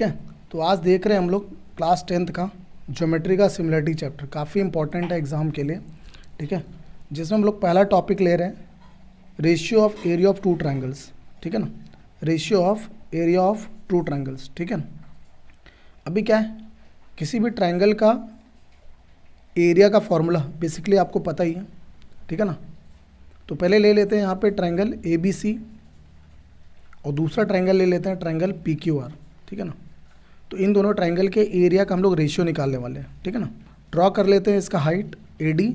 ठीक है। तो आज देख रहे हैं हम लोग क्लास 10th का ज्योमेट्री का सिमिलरिटी चैप्टर, काफ़ी इंपॉर्टेंट है एग्जाम के लिए, ठीक है, जिसमें हम लोग पहला टॉपिक ले रहे हैं ratio of area of two triangles, ठीक है ना, ratio of area of two triangles, ठीक है ना। अभी क्या है, किसी भी ट्रायंगल का एरिया का फॉर्मूला बेसिकली आपको पता ही है, ठीक है ना। तो पहले ले लेते हैं यहाँ पे ट्रायंगल ABC और दूसरा ट्रायंगल ले लेते हैं ट्रायंगल PQR, ठीक है ना। तो इन दोनों ट्रायंगल के एरिया का हम लोग रेशियो निकालने वाले हैं, ठीक है ना। ड्रॉ कर लेते हैं इसका हाइट AD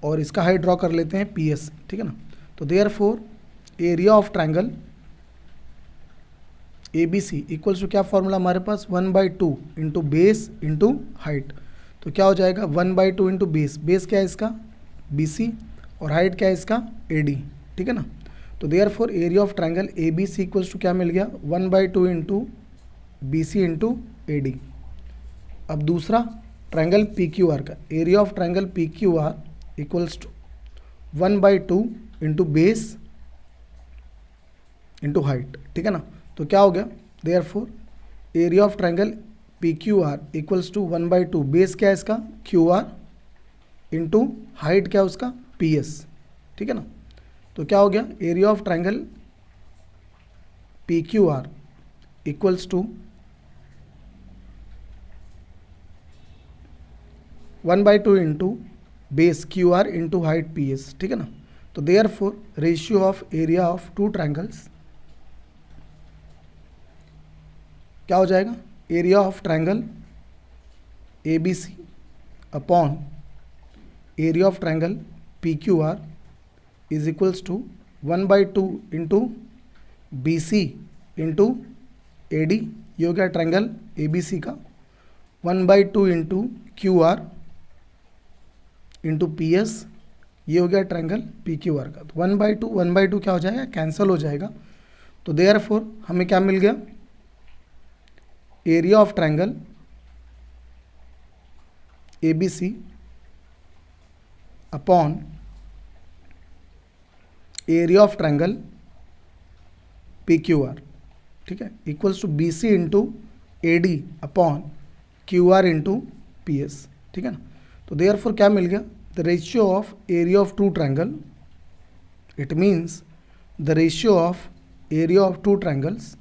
और इसका हाइट ड्रॉ कर लेते हैं PS, ठीक है ना। तो therefore area of triangle ABC equals to क्या फॉर्मूला हमारे पास 1/2 इंटू बेस इंटू हाइट। तो क्या हो जाएगा 1/2 इंटू बेस, बेस क्या है इसका BC और हाइट क्या है इसका AD, ठीक है ना। तो therefore area of triangle ABC equals to क्या मिल गया 1/2 इंटू BC इंटू AD। अब दूसरा ट्रायंगल PQR का area of triangle PQR equals to 1/2 into base into height, ठीक है ना। तो क्या हो गया therefore area of triangle PQR equals to 1/2 base क्या है इसका QR इंटू हाइट क्या है उसका PS, ठीक है ना। तो क्या हो गया area of triangle PQR equals to 1/2 into base QR into height PS, ठीक है ना। तो therefore ratio of area of two triangles क्या हो जाएगा area of triangle ABC upon area of triangle PQR is equals to 1/2 into BC into AD। ये हो गया ट्रायंगल ABC का, 1/2 इंटू QR इंटू PS, ये हो गया ट्रायंगल PQR का। तो 1/2 क्या हो जाएगा कैंसिल हो जाएगा। तो देयरफॉर हमें क्या मिल गया area of triangle ABC upon area of triangle PQR, ठीक है, equals to BC into AD upon QR into PS, ठीक है ना। तो देयरफॉर क्या मिल गया the ratio of area of two triangle, it means the ratio of area of two triangles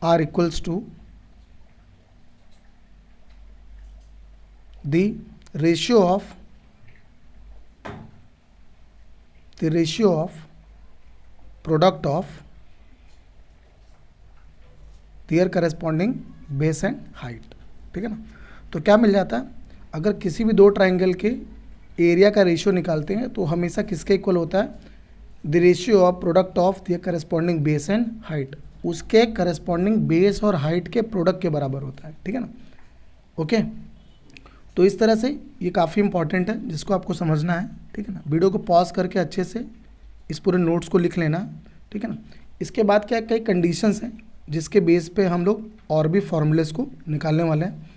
are equals to the ratio of product of their corresponding base and height, ठीक है ना। तो क्या मिल जाता है अगर किसी भी दो ट्रायंगल के एरिया का रेशियो निकालते हैं तो हमेशा किसके इक्वल होता है the ratio of product of the corresponding base and height, उसके करस्पॉन्डिंग बेस और हाइट के प्रोडक्ट के बराबर होता है, ठीक है ना। ओके, तो इस तरह से ये काफ़ी इंपॉर्टेंट है जिसको आपको समझना है, ठीक है ना। वीडियो को पॉज करके अच्छे से इस पूरे नोट्स को लिख लेना, ठीक है ना। इसके बाद क्या कई कंडीशंस हैं जिसके बेस पे हम लोग और भी फॉर्मूलेस को निकालने वाले हैं।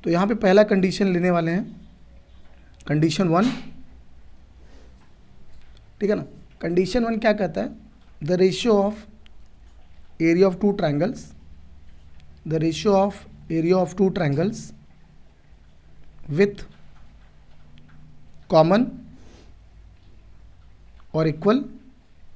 तो यहाँ पे पहला कंडीशन लेने वाले हैं कंडीशन 1, ठीक है ना। कंडीशन 1 क्या कहता है the ratio of area of two triangles, the ratio of area of two triangles with common और इक्वल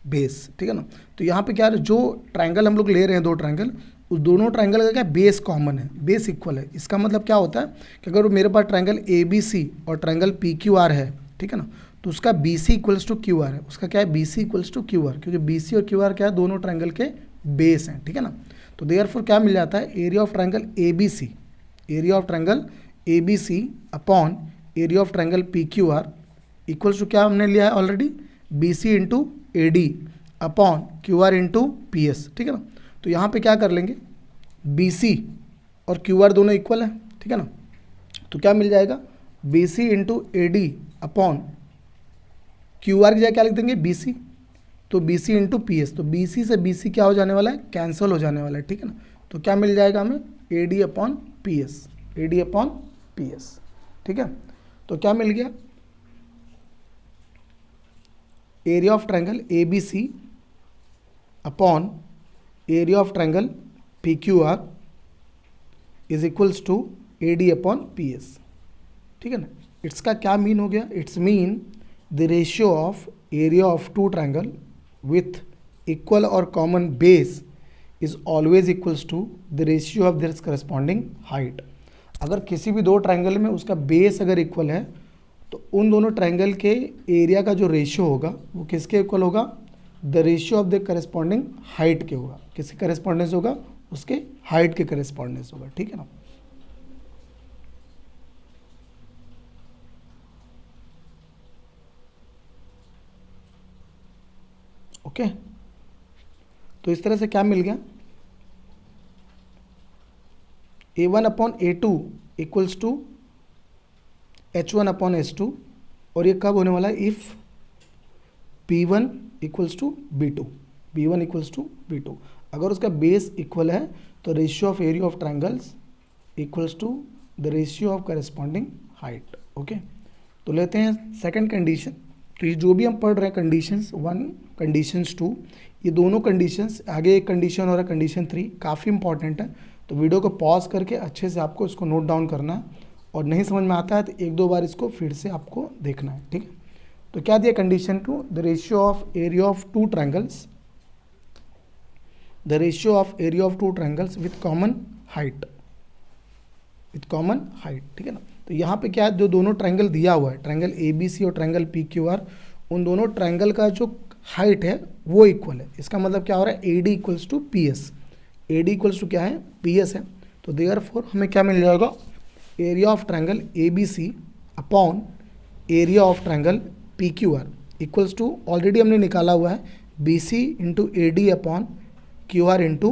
बेस, ठीक है ना। तो यहाँ पे क्या है जो ट्रायंगल हम लोग ले रहे हैं दो ट्रायंगल, उस दोनों ट्रायंगल का क्या बेस कॉमन है, बेस इक्वल है। इसका मतलब क्या होता है कि अगर मेरे पास ट्रायंगल ABC और ट्रायंगल PQR है, ठीक है ना, तो उसका BC इक्वल्स टू QR है, उसका क्या है BC इक्वल्स टू QR, क्योंकि BC और QR क्या है दोनों ट्रायंगल के बेस हैं, ठीक है ना। तो देयरफॉर क्या मिल जाता है area of triangle ABC, area of triangle ABC upon area of triangle PQR equals to क्या हमने लिया है already BC into AD upon QR into PS, ठीक है ना। तो यहाँ पे क्या कर लेंगे BC और QR दोनों इक्वल है, ठीक है ना। तो क्या मिल जाएगा BC into AD upon QR की जगह क्या लिख देंगे BC, तो BC इंटू PS, तो BC से BC क्या हो जाने वाला है कैंसिल हो जाने वाला है, ठीक है ना। तो क्या मिल जाएगा हमें AD upon PS, AD upon PS, ठीक है। तो क्या मिल गया area of triangle A B C upon area of triangle P Q R is equals to A D upon P S. ठीक है ना, इट्स का क्या मीन हो गया, it's mean the ratio of area of two triangle with equal और common base is always equals to the ratio of their corresponding height. अगर किसी भी दो ट्रायंगल में उसका बेस अगर इक्वल है तो उन दोनों ट्रायंगल के एरिया का जो रेशियो होगा वो किसके इक्वल होगा, the ratio of the corresponding height के होगा। किसके करस्पॉन्डेंस होगा, उसके हाइट के करस्पॉन्डेंस होगा। ठीक है ना, ओके तो इस तरह से क्या मिल गया, A1 upon A2 equals to H1 upon H2, और ये कब होने वाला है, if B1 equals to B2, B1 equals to B2। अगर उसका बेस इक्वल है तो ratio of area of triangles equals to the ratio of corresponding height. Okay तो लेते हैं सेकंड कंडीशन। तो ये जो भी हम पढ़ रहे हैं कंडीशंस 1 कंडीशंस 2, ये दोनों कंडीशंस, आगे एक कंडीशन और कंडीशन 3 काफ़ी इंपॉर्टेंट है। तो वीडियो को पॉज करके अच्छे से आपको इसको नोट डाउन करना है, और नहीं समझ में आता है तो एक दो बार इसको फिर से आपको देखना है। ठीक है, तो क्या दिया condition 2, the ratio of area of two triangles, the ratio of area of two triangles with common height, with common height. ठीक है ना, तो यहाँ पे क्या है, जो दोनों ट्रायंगल दिया हुआ है, ट्रायंगल ए बी सी और ट्रायंगल पी क्यू आर, उन दोनों ट्रायंगल का जो हाइट है वो इक्वल है। इसका मतलब क्या हो रहा है, A D equals to P S, A D equals to क्या है, पी एस है। तो देयरफॉर हमें क्या मिल जाएगा, area of triangle A B C upon area of triangle P Q R equals to, already हमने निकाला हुआ है, B C into A D upon Q R into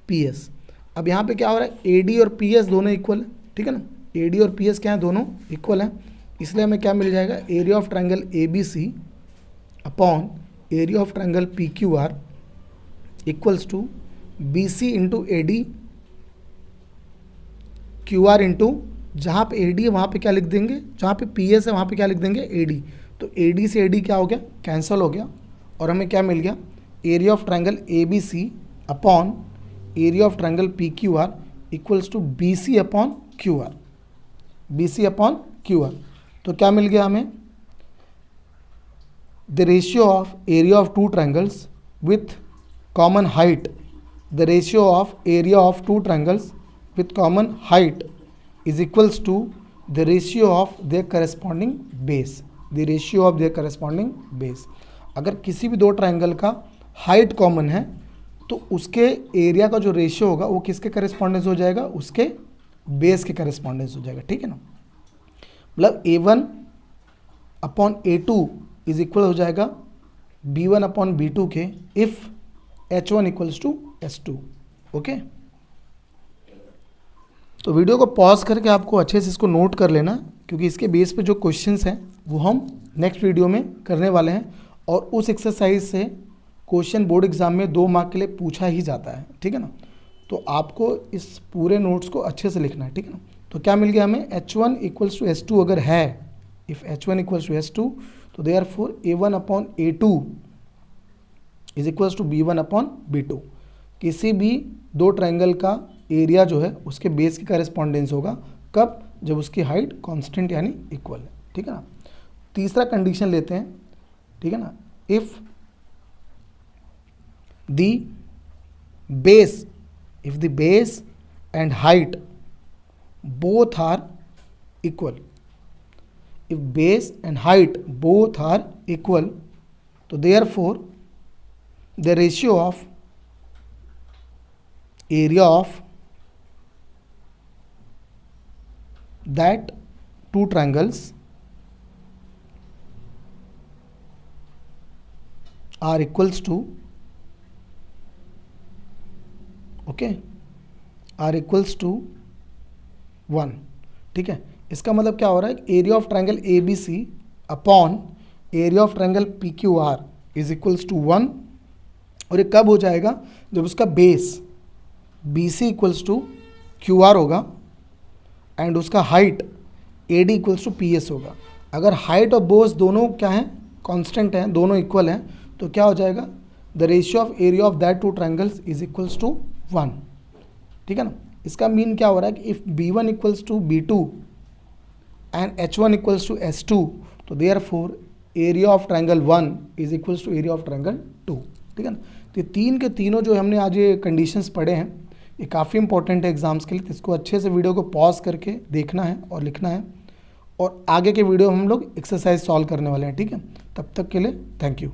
P S. अब यहाँ पे क्या हो रहा है, ए डी और पी एस दोनों इक्वल है। ठीक है ना, ए डी और पी एस क्या है, दोनों इक्वल है, इसलिए हमें क्या मिल जाएगा, area of triangle A B C upon area of triangle P Q R equals to B C into A D Q R into, जहाँ पे ए डी है वहाँ पे क्या लिख देंगे, जहाँ पे पी एस है वहाँ पे क्या लिख देंगे, ए डी। तो ए डी से ए डी क्या हो गया, कैंसिल हो गया, और हमें क्या मिल गया, area of triangle A B C upon area of triangle P Q R equals to B C upon Q R, B C upon Q R. तो क्या मिल गया हमें, the ratio of area of two triangles with common height, the ratio of area of two triangles with common height is equals to the ratio of their corresponding base, the ratio of their corresponding base। अगर किसी भी दो triangle का height common है तो उसके area का जो रेशियो होगा वो किसके करस्पॉन्डेंस हो जाएगा, उसके बेस के करस्पॉन्डेंस हो जाएगा। ठीक है ना, मतलब A1 upon A2 is equal हो जाएगा B1 अपॉन B2 के, if H1 equals to S2। Okay तो वीडियो को पॉज करके आपको अच्छे से इसको नोट कर लेना, क्योंकि इसके बेस पे जो क्वेश्चंस हैं वो हम नेक्स्ट वीडियो में करने वाले हैं, और उस एक्सरसाइज से क्वेश्चन बोर्ड एग्जाम में 2 मार्क के लिए पूछा ही जाता है। ठीक है ना, तो आपको इस पूरे नोट्स को अच्छे से लिखना है। ठीक है ना, तो क्या मिल गया हमें, H1 इक्वल्स टू S2 अगर है, if H1 equals to S2 तो therefore A1 upon A2 is equals to B1 upon B2। किसी भी दो ट्रायंगल का एरिया जो है उसके बेस की करस्पॉन्डेंस होगा, कब, जब उसकी हाइट कांस्टेंट यानी इक्वल है। ठीक है ना, तीसरा कंडीशन लेते हैं। ठीक है ना, if the base and height both are equal, if base and height both are equal तो therefore the ratio of area of that two triangles are equals to, okay, are equals to 1। ठीक है, इसका मतलब क्या हो रहा है, area of triangle A B C upon area of triangle P Q R is equals to 1, और ये कब हो जाएगा, जब उसका base B C equals to Q R होगा एंड उसका height A D equals to P S होगा। अगर हाइट और बेस दोनों क्या हैं, कांस्टेंट हैं, दोनों इक्वल हैं, तो क्या हो जाएगा, the ratio of area of that two triangles is equals to 1, ठीक है ना। इसका मीन क्या हो रहा है कि if B1 equals to B2 and H1 equals to S2, तो therefore area of triangle 1 is equals to area of triangle 2, ठीक है ना। तो ये तीन के तीनों जो हमने आज ये कंडीशंस पढ़े हैं, ये काफ़ी इंपॉर्टेंट है एग्जाम्स के लिए, तो इसको अच्छे से वीडियो को पॉज करके देखना है और लिखना है, और आगे के वीडियो हम लोग एक्सरसाइज सॉल्व करने वाले हैं, ठीक है। तब तक के लिए थैंक यू।